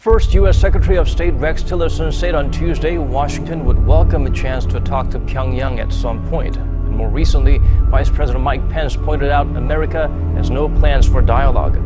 First, U.S. Secretary of State Rex Tillerson said on Tuesday Washington would welcome a chance to talk to Pyongyang at some point. And more recently, Vice President Mike Pence pointed out America has no plans for dialogue.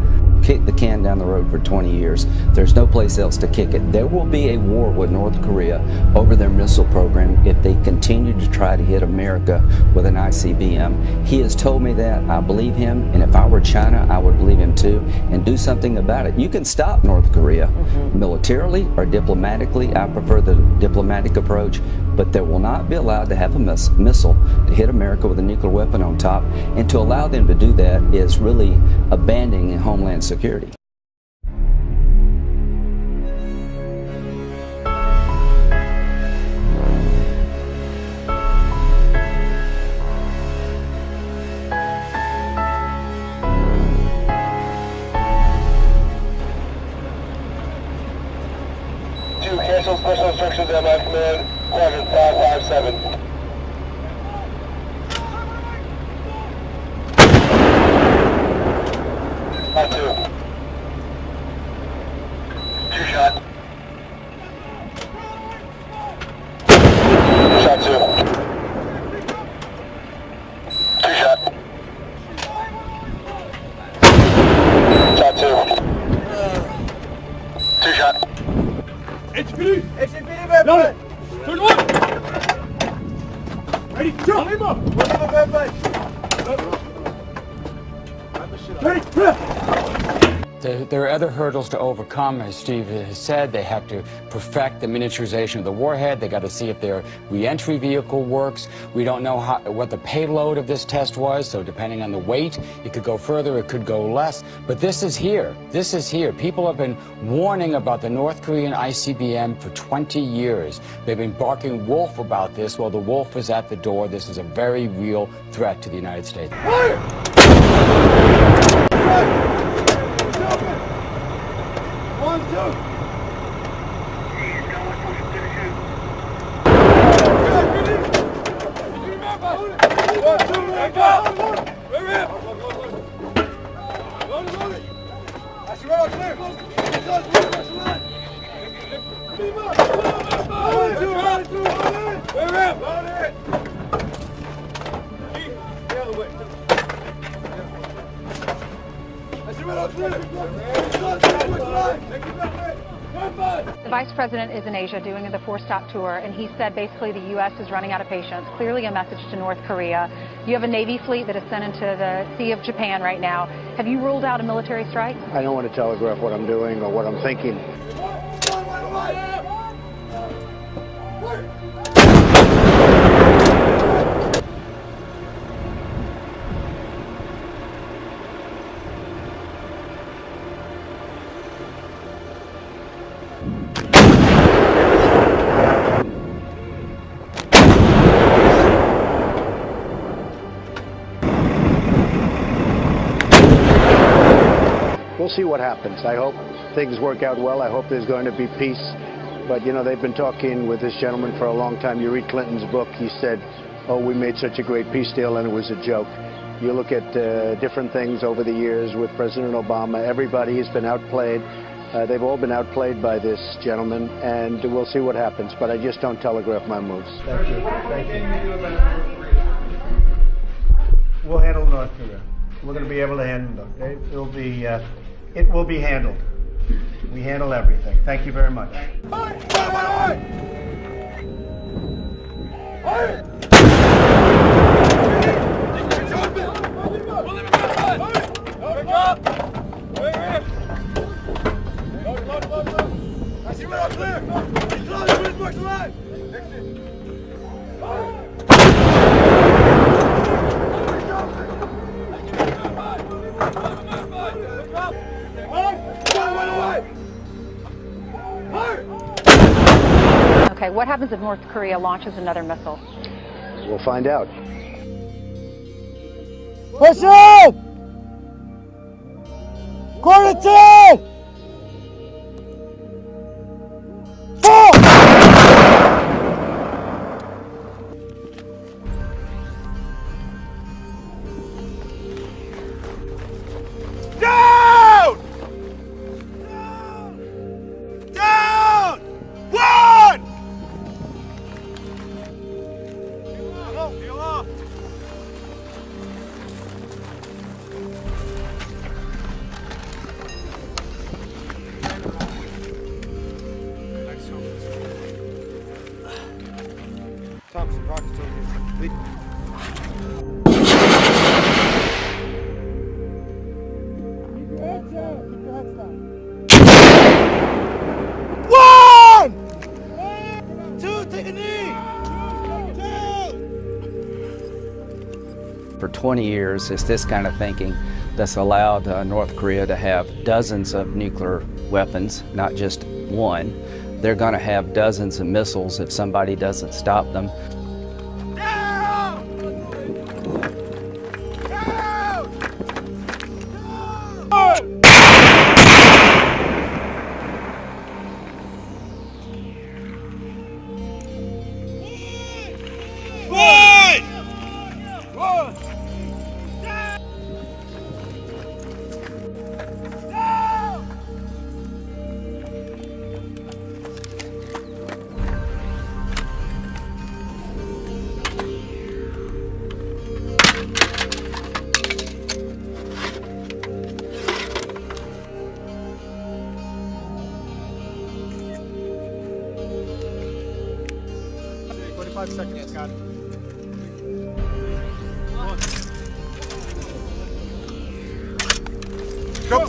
Kick the can down the road for 20 years. There's no place else to kick it. There will be a war with North Korea over their missile program if they continue to try to hit America with an ICBM. He has told me that. I believe him, and if I were China, I would believe him too, and do something about it. You can stop North Korea militarily or diplomatically. I prefer the diplomatic approach, but they will not be allowed to have a missile to hit America with a nuclear weapon on top, and to allow them to do that is really abandoning Homeland Security. Cancel special instructions at my command, quadrant 557. Shot 2. 2 shot. Shot 2. 2 shot. Shot 2. 2 shot. HPD! Load it! Turn one! Ready, jump! Ready, There are other hurdles to overcome, as Steve has said. They have to perfect the miniaturization of the warhead. They got to see if their re-entry vehicle works. We don't know what the payload of this test was, so depending on the weight, it could go further, it could go less. But this is here. This is here. People have been warning about the North Korean ICBM for 20 years. They've been barking wolf about this. Well, the wolf is at the door. This is a very real threat to the United States. fire! One, two. The Vice President is in Asia doing the 4-stop tour, and he said basically the U.S. is running out of patience. Clearly a message to North Korea. You have a Navy fleet that is sent into the Sea of Japan right now. Have you ruled out a military strike? I don't want to telegraph what I'm doing or what I'm thinking. We'll see what happens. I hope things work out well. I hope there's going to be peace. But, you know, they've been talking with this gentleman for a long time. You read Clinton's book, he said, oh, we made such a great peace deal and it was a joke. You look at different things over the years with President Obama. Everybody has been outplayed. They've all been outplayed by this gentleman, and we'll see what happens. But I just don't telegraph my moves. Thank you. Thank you. We'll handle North Korea. We're going to be able to handle it. It will be handled. We handle everything. Thank you very much. Okay, what happens if North Korea launches another missile? We'll find out. Push it! Quarter 10! for 20 years. It's this kind of thinking that's allowed North Korea to have dozens of nuclear weapons, not just one. They're going to have dozens of missiles if somebody doesn't stop them. Seconds, got it. Go!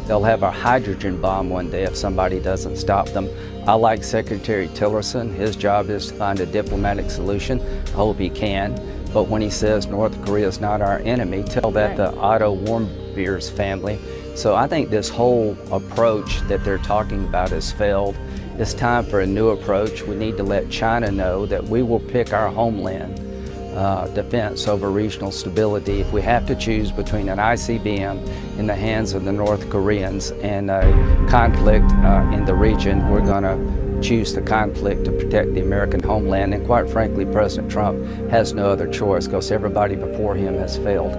They'll have a hydrogen bomb one day if somebody doesn't stop them. I like Secretary Tillerson. His job is to find a diplomatic solution. I hope he can. But when he says North Korea is not our enemy, tell that to Otto Warmbier's family. So I think this whole approach that they're talking about has failed. It's time for a new approach. We need to let China know that we will pick our homeland defense over regional stability. If we have to choose between an ICBM in the hands of the North Koreans and a conflict in the region, we're going to choose the conflict to protect the American homeland. And quite frankly, President Trump has no other choice because everybody before him has failed.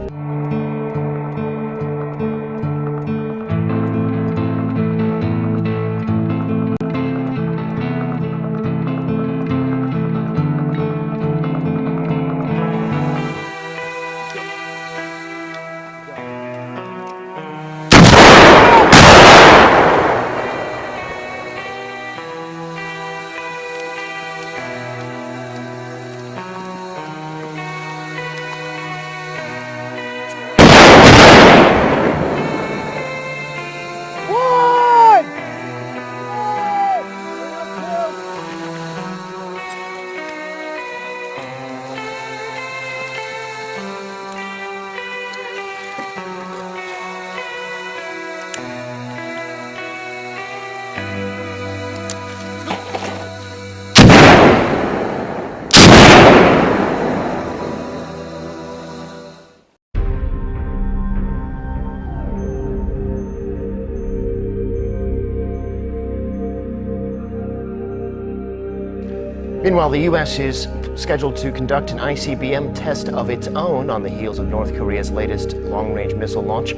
Meanwhile, the U.S. is scheduled to conduct an ICBM test of its own on the heels of North Korea's latest long-range missile launch.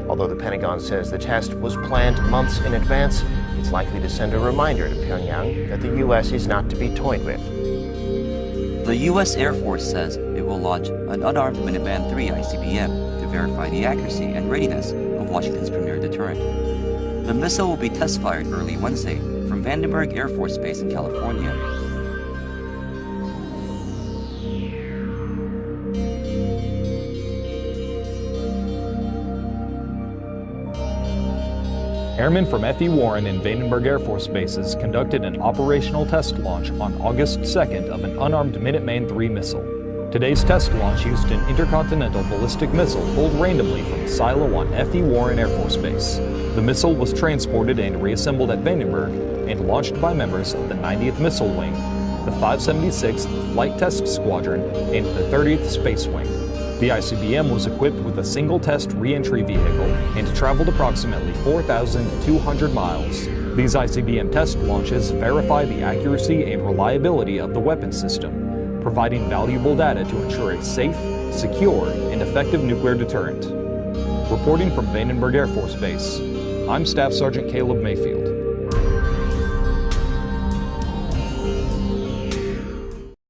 Although the Pentagon says the test was planned months in advance, it's likely to send a reminder to Pyongyang that the U.S. is not to be toyed with. The U.S. Air Force says it will launch an unarmed Minuteman III ICBM to verify the accuracy and readiness of Washington's premier deterrent. The missile will be test-fired early Wednesday from Vandenberg Air Force Base in California. Airmen from F.E. Warren and Vandenberg Air Force Bases conducted an operational test launch on August 2nd of an unarmed Minuteman III missile. Today's test launch used an intercontinental ballistic missile pulled randomly from a silo on F.E. Warren Air Force Base. The missile was transported and reassembled at Vandenberg and launched by members of the 90th Missile Wing, the 576th Flight Test Squadron, and the 30th Space Wing. The ICBM was equipped with a single test re-entry vehicle and traveled approximately 4,200 miles. These ICBM test launches verify the accuracy and reliability of the weapon system, providing valuable data to ensure a safe, secure, and effective nuclear deterrent. Reporting from Vandenberg Air Force Base, I'm Staff Sergeant Caleb Mayfield.